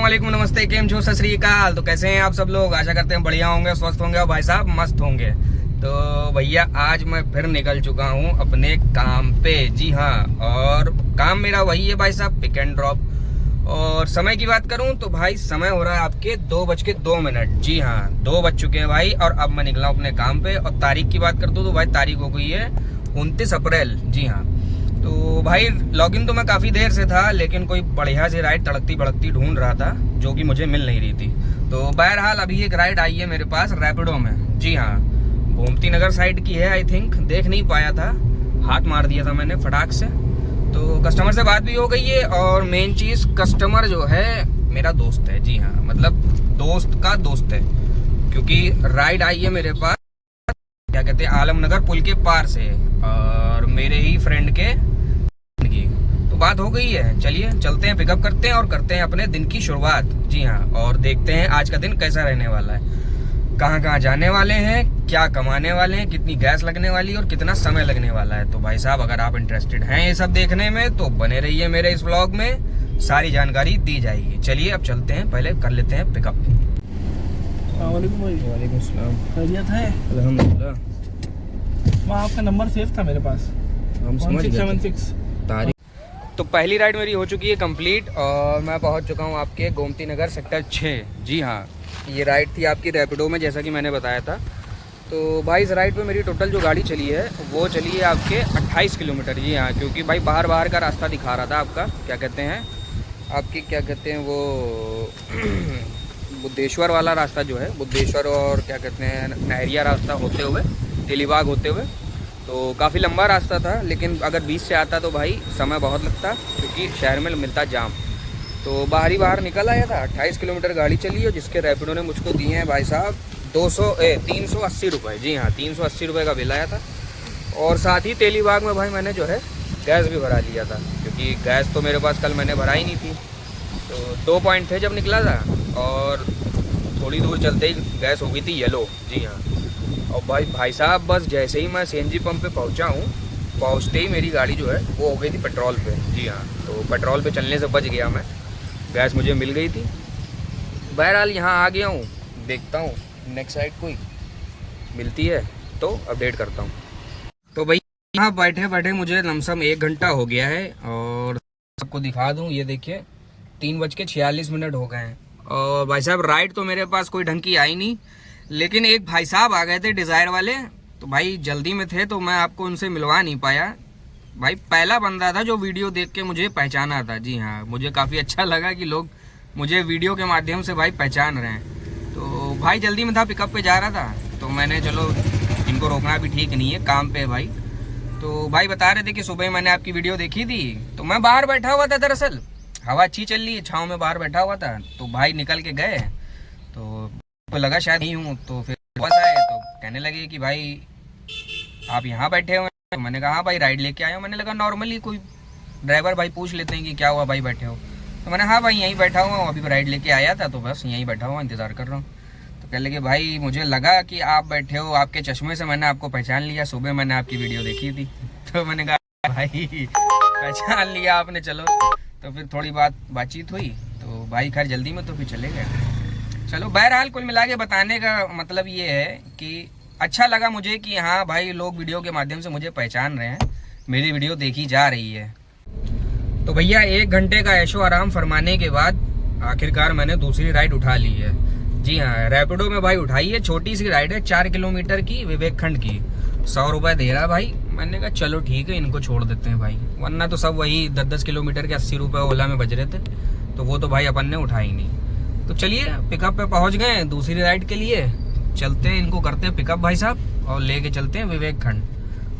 अस्सलामुअलैकुम, नमस्ते, केम छो, सत श्री अकाल। तो कैसे हैं आप सब लोग? आशा करते हैं बढ़िया होंगे, स्वस्थ होंगे और भाई साहब मस्त होंगे। तो भैया आज मैं फिर निकल चुका हूं अपने काम पे। जी हाँ, और काम मेरा वही है भाई साहब, पिक एंड ड्रॉप। और समय की बात करूं तो भाई समय हो रहा है आपके 2:02। जी हाँ, 2 बज चुके हैं भाई। और अब मैं निकला हूं अपने काम पे। और तारीख की बात कर दूं तो भाई तारीख हो गई है 29 अप्रैल। जी हाँ, तो भाई लॉगिन तो मैं काफ़ी देर से था, लेकिन कोई बढ़िया सी राइड तड़कती भड़कती ढूंढ रहा था जो कि मुझे मिल नहीं रही थी। तो बहरहाल अभी एक राइड आई है मेरे पास रैपिडो में। जी हाँ, गोमती नगर साइड की है। आई थिंक देख नहीं पाया था, हाथ मार दिया था मैंने फटाक से। तो कस्टमर से बात भी हो गई है। और मेन चीज़, कस्टमर जो है मेरा दोस्त है। जी हाँ, मतलब दोस्त का दोस्त है, क्योंकि राइड आई है मेरे पास क्या कहते हैं आलमनगर पुल के पार से, और मेरे ही फ्रेंड के की तो बात हो गई है। चलिए चलते हैं, पिकअप करते हैं और करते हैं अपने दिन की शुरुआत। जी हाँ, और देखते हैं आज का दिन कैसा रहने वाला है, कहाँ कहाँ जाने वाले हैं, क्या कमाने वाले हैं, कितनी गैस लगने वाली है और कितना समय लगने वाला है। तो भाई साहब अगर आप इंटरेस्टेड हैं ये सब देखने में तो बने रहिए मेरे इस व्लॉग में, सारी जानकारी दी जाएगी। चलिए अब चलते हैं, पहले कर लेते हैं पिकअप। वालेकुम सलाम। खैरियत है? अल्हम्दुलिल्लाह। वहाँ आपका नंबर सेव था मेरे पास, हम समझ गए 1676 तारीख। तो पहली राइड मेरी हो चुकी है कंप्लीट और मैं पहुंच चुका हूं आपके गोमती नगर सेक्टर 6। जी हाँ, ये राइड थी आपकी रैपिडो में, जैसा कि मैंने बताया था। तो भाई इस राइड पे मेरी टोटल जो गाड़ी चली है वो चली है आपके 28 किलोमीटर। जी हाँ, क्योंकि भाई बाहर का रास्ता दिखा रहा था आपका, क्या कहते हैं आपकी, क्या कहते हैं वो बुद्धेश्वर वाला रास्ता जो है, बुद्धेश्वर और क्या कहते हैं नहरिया रास्ता होते हुए, तेलीबाग होते हुए। तो काफ़ी लंबा रास्ता था, लेकिन अगर 20 से आता तो भाई समय बहुत लगता, क्योंकि शहर में मिलता जाम। तो बाहर निकल आया था। 28 किलोमीटर गाड़ी चली है, जिसके रैपिडो ने मुझको दिए हैं भाई साहब 380 रुपये। जी हाँ, 380 रुपये का बिल आया था। और साथ ही तेलीबाग में भाई मैंने जो है गैस भी भरा लिया था, क्योंकि गैस तो मेरे पास कल मैंने भरा ही नहीं थी। तो 2 पॉइंट थे जब निकला था, और थोड़ी दूर चलते ही गैस हो गई थी येलो। जी हाँ, और भाई साहब बस जैसे ही मैं सीएनजी पंप पे पहुंचा हूँ, पहुंचते ही मेरी गाड़ी जो है वो हो गई थी पेट्रोल पे। जी हाँ, तो पेट्रोल पे चलने से बच गया मैं, गैस मुझे मिल गई थी। बहरहाल यहाँ आ गया हूँ, देखता हूँ नेक्स्ट साइड कोई मिलती है तो अपडेट करता हूँ। तो भाई यहाँ बैठे बैठे मुझे लमसम 1 घंटा हो गया है, और सबको दिखा दूँ, ये देखिए 3:46 हो गए हैं। और भाई साहब राइड तो मेरे पास कोई ढंग की आई नहीं, लेकिन एक भाई साहब आ गए थे डिज़ायर वाले। तो भाई जल्दी में थे तो मैं आपको उनसे मिलवा नहीं पाया। भाई पहला बंदा था जो वीडियो देख के मुझे पहचाना था। जी हाँ, मुझे काफ़ी अच्छा लगा कि लोग मुझे वीडियो के माध्यम से भाई पहचान रहे हैं। तो भाई जल्दी में था, पिकअप पे जा रहा था, तो मैंने चलो इनको रोकना भी ठीक नहीं है, काम पे है भाई। तो भाई बता रहे थे कि सुबह मैंने आपकी वीडियो देखी थी, तो मैं बाहर बैठा हुआ था, दरअसल हवा अच्छी चल रही है, छाँव में बाहर बैठा हुआ था। तो भाई निकल के गए, तो लगा शायद नहीं हूँ, तो फिर बस आए तो कहने लगे कि भाई आप यहाँ बैठे हुए हैं। मैंने कहा हाँ भाई राइड लेके आया हूँ। मैंने लगा नॉर्मली कोई ड्राइवर भाई पूछ लेते हैं कि क्या हुआ भाई बैठे हो, तो मैंने हाँ भाई यहीं बैठा हुआ हूँ, अभी राइड लेके आया था तो बस यहीं बैठा हुआ इंतज़ार कर रहा हूँ। तो कहने लगे भाई मुझे लगा कि आप बैठे हो, आपके चश्मे से मैंने आपको पहचान लिया, सुबह मैंने आपकी वीडियो देखी थी। तो मैंने कहा भाई पहचान लिया आपने, चलो। तो फिर थोड़ी बातचीत हुई, तो भाई खैर जल्दी में तो फिर चले गए। चलो बहरहाल कुल मिला के बताने का मतलब ये है कि अच्छा लगा मुझे कि हाँ भाई लोग वीडियो के माध्यम से मुझे पहचान रहे हैं, मेरी वीडियो देखी जा रही है। तो भैया 1 घंटे का ऐशो आराम फरमाने के बाद आखिरकार मैंने दूसरी राइड उठा ली है। जी हाँ, रैपिडो में भाई उठाई है, छोटी सी राइड है 4 किलोमीटर की, विवेक खंड की, 100 रुपये दे रहा भाई। मैंने कहा चलो ठीक है, इनको छोड़ देते हैं भाई, वरना तो सब वही 10-10 किलोमीटर के 80 रुपये ओला में बज रहे थे, तो वो तो भाई अपन ने उठाई नहीं। तो चलिए पिकअप पे पहुंच गए दूसरी राइड के लिए, चलते हैं इनको करते हैं पिकअप भाई साहब, और लेके चलते हैं विवेक खंड,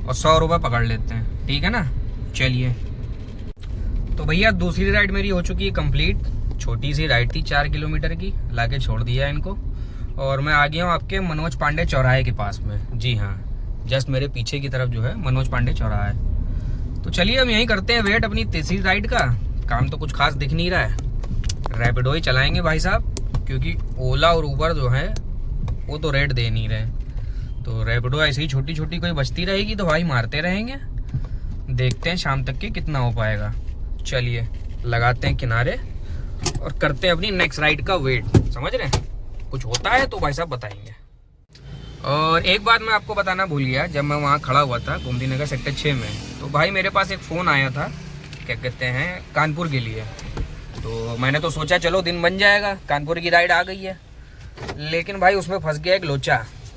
और 100 रुपये पकड़ लेते हैं, ठीक है ना। चलिए तो भैया दूसरी राइड मेरी हो चुकी है कंप्लीट। छोटी सी राइड थी 4 किलोमीटर की, लाके छोड़ दिया इनको, और मैं आ गया हूँ आपके मनोज पांडे चौराहे के पास में। जी हाँ, जस्ट मेरे पीछे की तरफ जो है मनोज पांडे चौराहा है। तो चलिए हम यहीं करते हैं वेट अपनी तीसरी राइड का। काम तो कुछ खास दिख नहीं रहा है, रैपिडो ही चलाएंगे भाई साहब, क्योंकि ओला और ऊबर जो है वो तो रेट दे नहीं रहे। तो रैपिडो ऐसे ही छोटी छोटी कोई बचती रहेगी तो भाई मारते रहेंगे, देखते हैं शाम तक के कितना हो पाएगा। चलिए लगाते हैं किनारे और करते हैं अपनी नेक्स्ट राइड का वेट। समझ रहे हैं, कुछ होता है तो भाई साहब बताएंगे। और एक बात मैं आपको बताना भूल गया, जब मैं वहाँ खड़ा हुआ था गोमती नगर सेक्टर 6 में, तो भाई मेरे पास एक फ़ोन आया था, क्या कहते हैं, कानपुर के लिए। तो मैंने तो सोचा चलो दिन बन जाएगा, कानपुर की राइड आ गई है। लेकिन भाई उसमें फंस गया एक लोचा,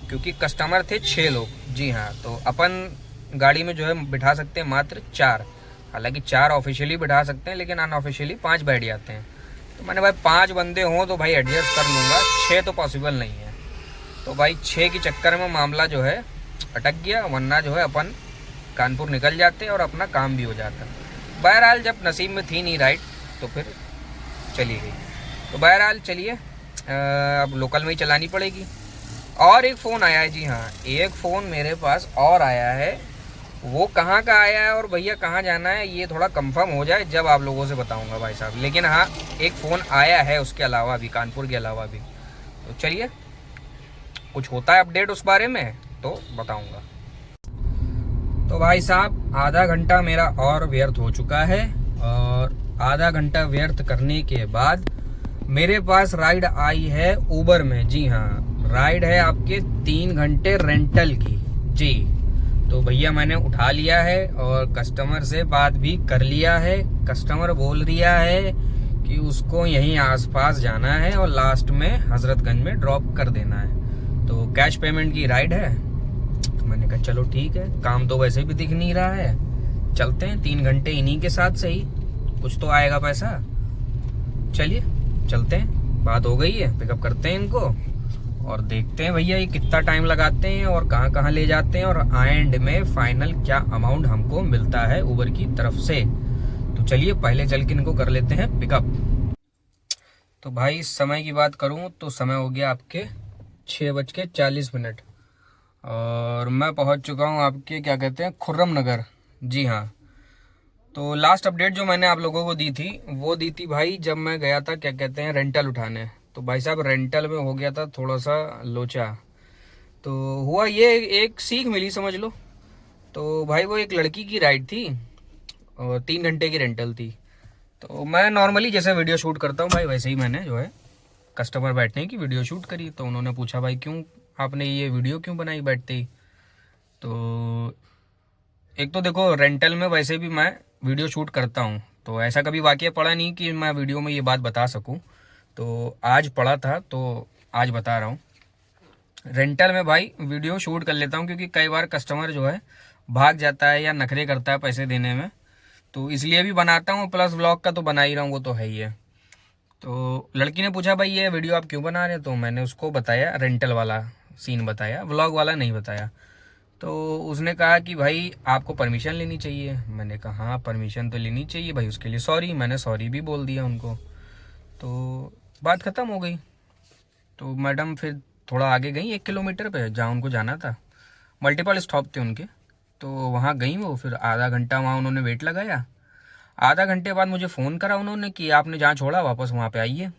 क्योंकि कस्टमर थे 6 लोग। जी हाँ, तो अपन गाड़ी में जो है बिठा सकते हैं मात्र 4। हालांकि 4 ऑफिशियली बिठा सकते हैं, लेकिन अनऑफिशियली 5 बैठ जाते हैं। तो मैंने भाई 5 बंदे हों तो भाई एडजस्ट कर लूँगा, 6 तो पॉसिबल नहीं है। तो भाई 6 के चक्कर में मामला जो है अटक गया, वरना जो है अपन कानपुर निकल जाते और अपना काम भी हो जाता। बहरहाल जब नसीब में थी नहीं राइड तो फिर चली गई। तो बहरहाल चलिए, अब लोकल में ही चलानी पड़ेगी। और एक फ़ोन आया है, जी हाँ, एक फ़ोन मेरे पास और आया है। वो कहाँ का आया है और भैया कहाँ जाना है ये थोड़ा कंफर्म हो जाए जब आप लोगों से बताऊंगा भाई साहब। लेकिन हाँ, एक फ़ोन आया है उसके अलावा भी, कानपुर के अलावा भी। तो चलिए, कुछ होता है अपडेट उस बारे में तो बताऊंगा। तो भाई साहब आधा घंटा मेरा और व्यर्थ हो चुका है, और आधा घंटा व्यर्थ करने के बाद मेरे पास राइड आई है उबर में। जी हाँ, राइड है आपके 3 घंटे रेंटल की। जी, तो भैया मैंने उठा लिया है और कस्टमर से बात भी कर लिया है। कस्टमर बोल रिया है कि उसको यहीं आसपास जाना है और लास्ट में हजरतगंज में ड्रॉप कर देना है। तो कैश पेमेंट की राइड है। तो मैंने कहा चलो ठीक है, काम तो वैसे भी दिख नहीं रहा है, चलते हैं 3 घंटे इन्हीं के साथ सही, कुछ तो आएगा पैसा। चलिए चलते हैं, बात हो गई है, पिकअप करते हैं इनको और देखते हैं भैया ये कितना टाइम लगाते हैं और कहाँ कहाँ ले जाते हैं, और एंड में फाइनल क्या अमाउंट हमको मिलता है उबर की तरफ से। तो चलिए पहले चल के इनको कर लेते हैं पिकअप। तो भाई समय की बात करूं तो समय हो गया आपके 6:40 और मैं पहुंच चुका हूं आपके, क्या कहते हैं, खुर्रम नगर। जी हाँ, तो लास्ट अपडेट जो मैंने आप लोगों को दी थी वो दी थी भाई जब मैं गया था, क्या कहते हैं, रेंटल उठाने। तो भाई साहब रेंटल में हो गया था थोड़ा सा लोचा। तो हुआ ये, एक सीख मिली समझ लो। तो भाई वो एक लड़की की राइड थी और 3 घंटे की रेंटल थी। तो मैं नॉर्मली जैसे वीडियो शूट करता हूँ भाई, वैसे ही मैंने जो है कस्टमर बैठने की वीडियो शूट करी। तो उन्होंने पूछा भाई क्यों आपने ये वीडियो क्यों बनाई बैठते ही। तो एक तो देखो रेंटल में वैसे भी मैं वीडियो शूट करता हूँ, तो ऐसा कभी वाकया पड़ा नहीं कि मैं वीडियो में ये बात बता सकूँ। तो आज पड़ा था तो आज बता रहा हूँ। रेंटल में भाई वीडियो शूट कर लेता हूँ, क्योंकि कई बार कस्टमर जो है भाग जाता है या नखरे करता है पैसे देने में, तो इसलिए भी बनाता हूँ। प्लस व्लॉग का तो बना ही रहा हूँ, वो तो है ही है। तो लड़की ने पूछा भाई ये वीडियो आप क्यों बना रहे हैं, तो मैंने उसको बताया, रेंटल वाला सीन बताया, व्लॉग वाला नहीं बताया। तो उसने कहा कि भाई आपको परमिशन लेनी चाहिए। मैंने कहा हाँ परमिशन तो लेनी चाहिए भाई, उसके लिए सॉरी। मैंने सॉरी भी बोल दिया उनको, तो बात ख़त्म हो गई। तो मैडम फिर थोड़ा आगे गई 1 किलोमीटर पे, जहाँ उनको जाना था। मल्टीपल स्टॉप थे उनके, तो वहाँ गई वो। फिर आधा घंटा वहाँ उन्होंने वेट लगाया। आधा घंटे बाद मुझे फ़ोन करा उन्होंने कि आपने जहाँ छोड़ा वापस वहाँ पे आइए।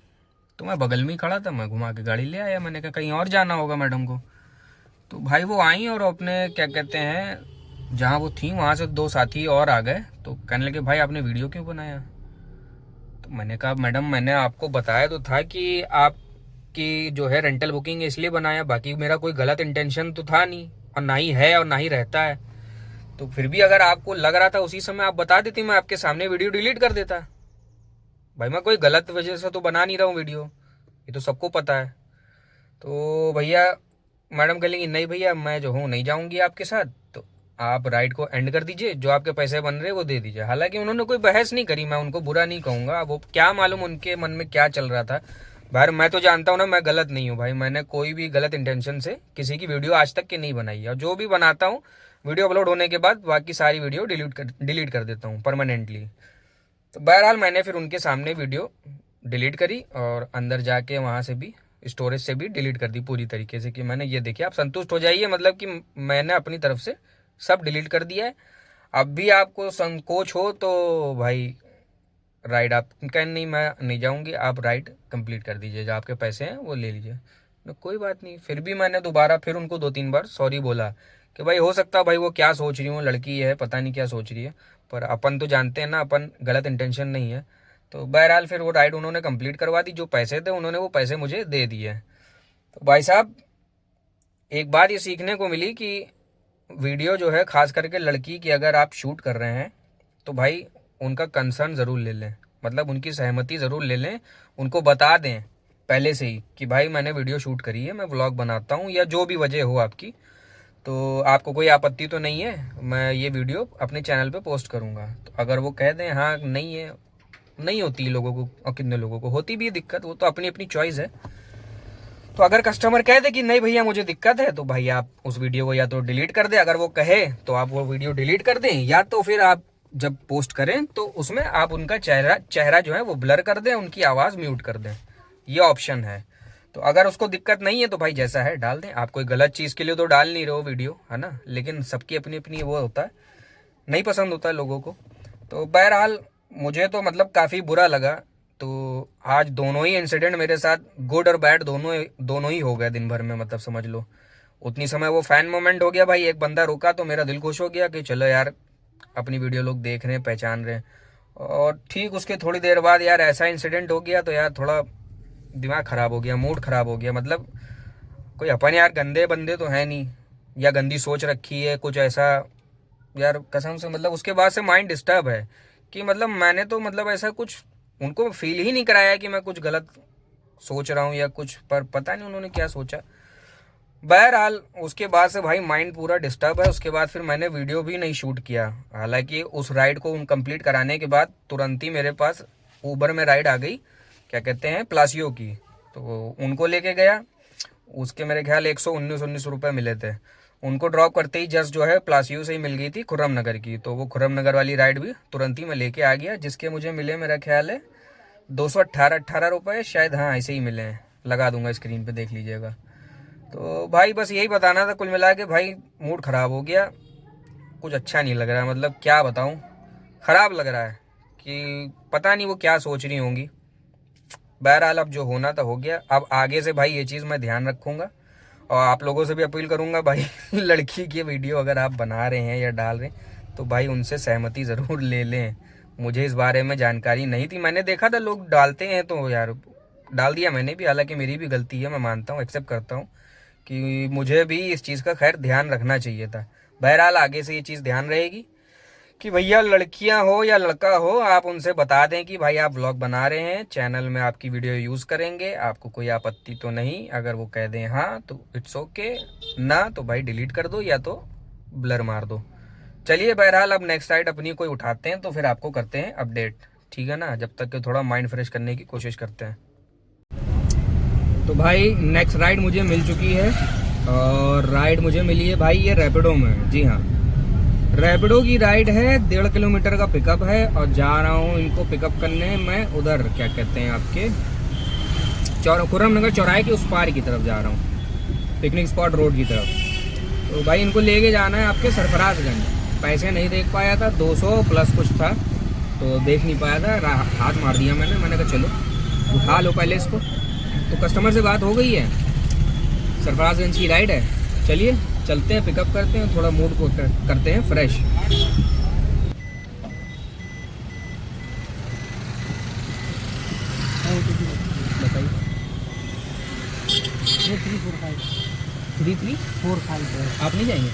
तो मैं बगल में ही खड़ा था, मैं घुमा के गाड़ी ले आया। मैंने कहा कहीं और जाना होगा मैडम को। तो भाई वो आई और अपने, क्या कहते हैं, जहाँ वो थी वहाँ से 2 साथी और आ गए। तो कहने लगे भाई आपने वीडियो क्यों बनाया। तो मैंने कहा मैडम मैंने आपको बताया तो था कि आपकी जो है रेंटल बुकिंग इसलिए बनाया, बाकी मेरा कोई गलत इंटेंशन तो था नहीं, और ना ही है और ना ही रहता है। तो फिर भी अगर आपको लग रहा था उसी समय आप बता देती, मैं आपके सामने वीडियो डिलीट कर देता। भाई मैं कोई गलत वजह से तो बना नहीं रहा हूँ वीडियो, ये तो सबको पता है। तो भैया, मैडम कहेंगी नहीं भैया मैं जो हूँ नहीं जाऊँगी आपके साथ, तो आप राइड को एंड कर दीजिए, जो आपके पैसे बन रहे वो दे दीजिए। हालांकि उन्होंने कोई बहस नहीं करी, मैं उनको बुरा नहीं कहूँगा, वो क्या मालूम उनके मन में क्या चल रहा था। भाई मैं तो जानता हूँ ना, मैं गलत नहीं हूँ भाई, मैंने कोई भी गलत इंटेंशन से किसी की वीडियो आज तक की नहीं बनाई है। और जो भी बनाता हूँ वीडियो अपलोड होने के बाद बाकी सारी वीडियो डिलीट कर देता हूँ परमानेंटली। तो बहरहाल मैंने फिर उनके सामने वीडियो डिलीट करी और अंदर जाके वहाँ से भी, स्टोरेज से भी डिलीट कर दी पूरी तरीके से, कि मैंने ये देखिए आप संतुष्ट हो जाइए, मतलब कि मैंने अपनी तरफ से सब डिलीट कर दिया है। अब भी आपको संकोच हो तो भाई राइड आप कह नहीं मैं नहीं जाऊंगी, आप राइड कंप्लीट कर दीजिए, जो आपके पैसे हैं वो ले लीजिए। तो कोई बात नहीं। फिर भी मैंने दोबारा फिर उनको 2-3 बार सॉरी बोला कि भाई हो सकता है भाई वो क्या सोच रही हूँ, लड़की है पता नहीं क्या सोच रही है, पर अपन तो जानते हैं ना अपन गलत इंटेंशन नहीं है। तो बहरहाल फिर वो राइड उन्होंने कंप्लीट करवा दी, जो पैसे थे उन्होंने वो पैसे मुझे दे दिए। तो भाई साहब एक बात ये सीखने को मिली कि वीडियो जो है खास करके लड़की की अगर आप शूट कर रहे हैं तो भाई उनका कंसर्न ज़रूर ले लें, मतलब उनकी सहमति ज़रूर ले लें, उनको बता दें पहले से ही कि भाई मैंने वीडियो शूट करी है, मैं व्लॉग बनाता हूँ, या जो भी वजह हो आपकी, तो आपको कोई आपत्ति तो नहीं है, मैं ये वीडियो अपने चैनल पे पोस्ट करूँगा। तो अगर वो कह दें हाँ नहीं है, नहीं होती लोगों को, और कितने लोगों को होती भी है दिक्कत, वो तो अपनी अपनी चॉइस है। तो अगर कस्टमर कह दे कि नहीं भैया मुझे दिक्कत है, तो भाई आप उस वीडियो को या तो डिलीट कर दें, अगर वो कहे तो आप वो वीडियो डिलीट कर दें, या तो फिर आप जब पोस्ट करें तो उसमें आप उनका चेहरा जो है वो ब्लर कर दें, उनकी आवाज़ म्यूट कर दें, ये ऑप्शन है। तो अगर उसको दिक्कत नहीं है तो भाई जैसा है डाल दें, आप कोई गलत चीज़ के लिए तो डाल नहीं रहे हो वीडियो, है ना, लेकिन सबकी अपनी अपनी वो होता है, नहीं पसंद होता है लोगों को। तो बहरहाल मुझे तो मतलब काफ़ी बुरा लगा। तो आज दोनों ही इंसिडेंट मेरे साथ, गुड और बैड, दोनों ही हो गए दिन भर में, मतलब समझ लो। उतनी समय वो फैन मोमेंट हो गया भाई, एक बंदा रुका तो मेरा दिल खुश हो गया कि चलो यार अपनी वीडियो लोग देख रहे हैं, पहचान रहे हैं। और ठीक उसके थोड़ी देर बाद यार ऐसा इंसिडेंट हो गया, तो यार थोड़ा दिमाग ख़राब हो गया, मूड ख़राब हो गया। मतलब कोई अपन यार गंदे बंदे तो हैं नहीं, या गंदी सोच रखी है कुछ ऐसा, यार कसम से मतलब उसके बाद से माइंड डिस्टर्ब है कि मतलब मैंने तो मतलब ऐसा कुछ उनको फील ही नहीं कराया कि मैं कुछ गलत सोच रहा हूँ या कुछ, पर पता नहीं उन्होंने क्या सोचा। बहरहाल उसके बाद से भाई माइंड पूरा डिस्टर्ब है। उसके बाद फिर मैंने वीडियो भी नहीं शूट किया। हालांकि उस राइड को कंप्लीट कराने के बाद तुरंत ही मेरे पास ऊबर में राइड आ गई, क्या कहते हैं, प्लासियो की, तो उनको लेके गया। उसके मेरे ख्याल 119 रुपये मिले थे। उनको ड्रॉप करते ही जस्ट जो है प्लासियो से ही मिल गई थी खुर्रम नगर की, तो वो खुर्रम नगर वाली राइड भी तुरंत ही मैं लेके आ गया, जिसके मुझे मिले मेरा ख्याल है 218 रुपये शायद, हाँ ऐसे ही मिले हैं, लगा दूंगा स्क्रीन पे देख लीजिएगा। तो भाई बस यही बताना था, कुल मिला के भाई मूड ख़राब हो गया, कुछ अच्छा नहीं लग रहा है, मतलब क्या बताऊँ, ख़राब लग रहा है कि पता नहीं वो क्या सोच रही होंगी। बहरहाल अब जो होना था हो गया। अब आगे से भाई ये चीज़ मैं ध्यान रखूँगा, और आप लोगों से भी अपील करूँगा भाई लड़की की वीडियो अगर आप बना रहे हैं या डाल रहे हैं तो भाई उनसे सहमति ज़रूर ले लें। मुझे इस बारे में जानकारी नहीं थी, मैंने देखा था लोग डालते हैं तो यार डाल दिया मैंने भी, हालांकि मेरी भी गलती है, मैं मानता हूँ, एक्सेप्ट करता हूँ कि मुझे भी इस चीज़ का खैर ध्यान रखना चाहिए था। बहरहाल आगे से ये चीज़ ध्यान रहेगी कि भैया लड़कियां हो या लड़का हो, आप उनसे बता दें कि भाई आप व्लॉग बना रहे हैं, चैनल में आपकी वीडियो यूज़ करेंगे, आपको कोई आपत्ति तो नहीं। अगर वो कह दें हाँ तो इट्स ओके, ना तो भाई डिलीट कर दो या तो ब्लर मार दो। चलिए बहरहाल अब नेक्स्ट राइड अपनी कोई उठाते हैं तो फिर आपको करते हैं अपडेट, ठीक है ना, जब तक कि थोड़ा माइंड फ्रेश करने की कोशिश करते हैं। तो भाई नेक्स्ट राइड मुझे मिल चुकी है, और राइड मुझे मिली है भाई ये रैपिडो में। जी हाँ, रैपिडो की राइड है, 1.5 किलोमीटर का पिकअप है, और जा रहा हूँ इनको पिकअप करने मैं उधर क्या कहते हैं आपके खुर्रम नगर चौराहे के उस पार की तरफ जा रहा हूँ, पिकनिक स्पॉट रोड की तरफ। तो भाई इनको लेके जाना है आपके सरफराजगंज। पैसे नहीं देख पाया था, 200 प्लस कुछ था, तो देख नहीं पाया था, हाथ मार दिया मैंने कहा चलो उठा लो पहले इसको। तो कस्टमर से बात हो गई है, सरफराजगंज की राइड है, चलिए चलते हैं, पिकअप करते हैं, थोड़ा मूड को करते हैं फ्रेश। बताइए 3345 आप नहीं जाएंगे?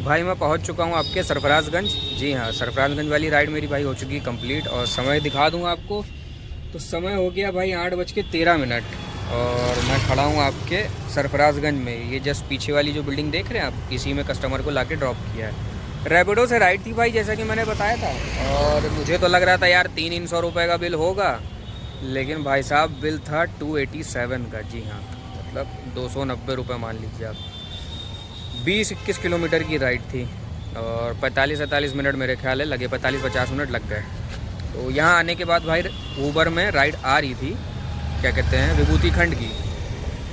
भाई मैं पहुंच चुका हूं आपके सरफराजगंज। जी हाँ, सरफराजगंज वाली राइड मेरी भाई हो चुकी है कंप्लीट, और समय दिखा दूंगा आपको। तो समय हो गया भाई 8:13, और मैं खड़ा हूं आपके सरफराजगंज में। ये जस्ट पीछे वाली जो बिल्डिंग देख रहे हैं आप, इसी में कस्टमर को लाके ड्रॉप किया है। रैपिडो से राइड थी भाई, जैसा कि मैंने बताया था, और मुझे तो लग रहा था यार 300 रुपये का बिल होगा, लेकिन भाई साहब बिल था 287 का। जी हाँ, मतलब 290 रुपये मान लीजिए आप। 20-21 किलोमीटर की राइड थी, और 45-47 मिनट मेरे ख्याल है लगे, 45-50 मिनट लग गए। तो यहाँ आने के बाद भाई ऊबर में राइड आ रही थी, क्या कहते हैं, विभूति खंड की,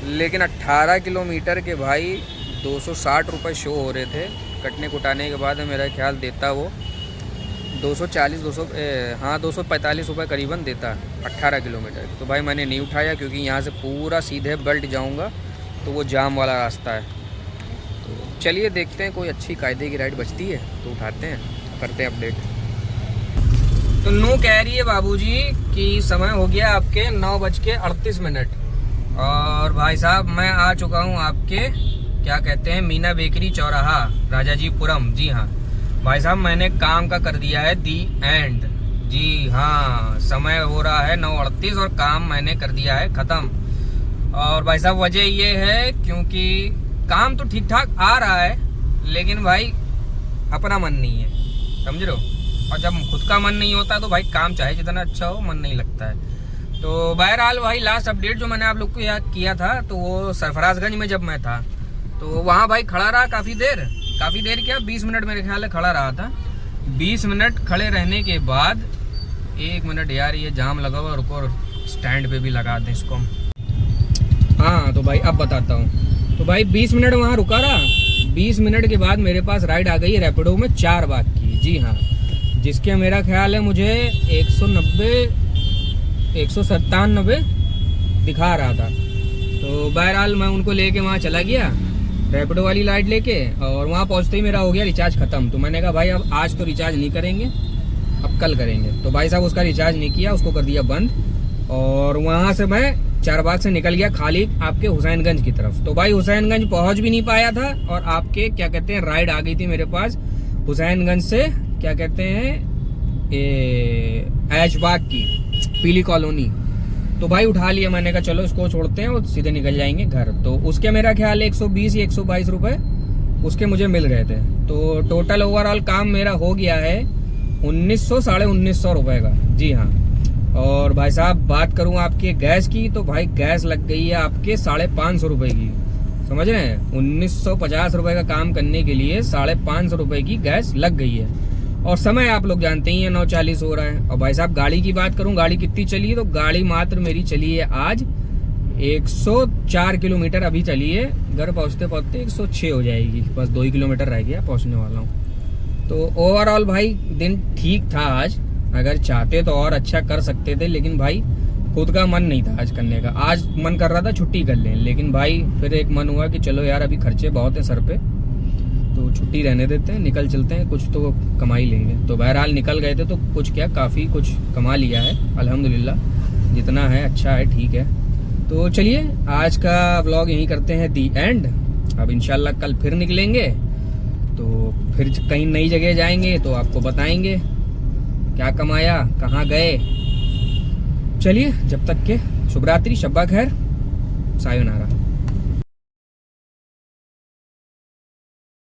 लेकिन 18 किलोमीटर के भाई 260 रुपये शो हो रहे थे। कटने कुटाने के बाद मेरा ख्याल देता वो 240 245 रुपये करीबन देता है 18 किलोमीटर। तो भाई मैंने नहीं उठाया क्योंकि यहाँ से पूरा सीधे बेल्ट जाऊँगा तो वो जाम वाला रास्ता है। तो चलिए देखते हैं कोई अच्छी कायदे की राइड बचती है तो उठाते हैं, करते हैं अपडेट। तो नू कह रही है बाबूजी कि समय हो गया आपके 9:38 और भाई साहब मैं आ चुका हूँ आपके क्या कहते हैं मीना बेकरी चौराहा राजाजीपुरम। जी हाँ भाई साहब मैंने काम का कर दिया है दी एंड। जी हाँ समय हो रहा है 9:38 और काम मैंने कर दिया है ख़त्म। और भाई साहब वजह ये है क्योंकि काम तो ठीक ठाक आ रहा है लेकिन भाई अपना मन नहीं है, समझ रहे हो। और जब खुद का मन नहीं होता तो भाई काम चाहे जितना अच्छा हो मन नहीं लगता है। तो बहरहाल भाई लास्ट अपडेट जो मैंने आप लोग को याद किया था तो वो सरफराजगंज में जब मैं था तो वहाँ भाई खड़ा रहा काफ़ी देर क्या 20 मिनट मेरे ख्याल से खड़ा रहा था। 20 मिनट खड़े रहने के बाद 1 मिनट यार ये जाम लगा हुआ, रुको स्टैंड पे भी लगा दें इसको। हाँ तो भाई अब बताता हूँ। तो भाई 20 मिनट वहाँ रुका रहा। 20 मिनट के बाद मेरे पास राइड आ गई रैपिडो में 4 बाग की। जी हाँ जिसके मेरा ख्याल है मुझे 197 दिखा रहा था। तो बहरहाल मैं उनको लेके वहाँ चला गया रैपिडो वाली राइड लेके और वहाँ पहुँचते ही मेरा हो गया रिचार्ज ख़त्म। तो मैंने कहा भाई अब आज तो रिचार्ज नहीं करेंगे, अब कल करेंगे। तो भाई साहब उसका रिचार्ज नहीं किया, उसको कर दिया बंद। और वहाँ से मैं 4 बाग से निकल गया खाली आपके हुसैनगंज की तरफ। तो भाई हुसैनगंज पहुँच भी नहीं पाया था और आपके क्या कहते हैं राइड आ गई थी मेरे पास हुसैनगंज से क्या कहते हैं ऐशबाग की पीली कॉलोनी। तो भाई उठा लिया, मैंने कहा चलो इसको छोड़ते हैं और सीधे निकल जाएंगे घर। तो उसके मेरा ख्याल 120 या 122 रुपए उसके मुझे मिल रहे थे। तो टोटल ओवरऑल काम मेरा हो गया है 1900 साढ़े 1900 रुपए का। जी हाँ और भाई साहब बात करूं आपके गैस की तो भाई गैस लग गई है आपके 550 रुपए की, समझ रहे हैं। 1950 रुपए का काम करने के लिए 550 रुपए की गैस लग गई है। और समय आप लोग जानते ही हैं 9:40 हो रहा है। और भाई साहब गाड़ी की बात करूं गाड़ी कितनी चली है तो गाड़ी मात्र मेरी चली है आज 104 किलोमीटर अभी चली है। घर पहुंचते पहुंचते 106 हो जाएगी, बस 2 ही किलोमीटर रह गया पहुंचने वाला हूं। तो ओवरऑल भाई दिन ठीक था आज, अगर चाहते तो और अच्छा कर सकते थे लेकिन भाई खुद का मन नहीं था आज करने का। आज मन कर रहा था छुट्टी कर लें लेकिन भाई फिर एक मन हुआ कि चलो यार अभी खर्चे बहुत हैं सर पे तो छुट्टी रहने देते हैं, निकल चलते हैं, कुछ तो कमा ही लेंगे। तो बहरहाल निकल गए थे तो कुछ क्या काफ़ी कुछ कमा लिया है अल्हम्दुलिल्लाह, जितना है अच्छा है ठीक है। तो चलिए आज का व्लॉग यहीं करते हैं दी एंड। अब इंशाल्लाह कल फिर निकलेंगे तो फिर कहीं नई जगह जाएंगे तो आपको बताएंगे क्या कमाया कहाँ गए। चलिए जब तक के शुभ रात्रि, शब्बा खैर, सायोनारा।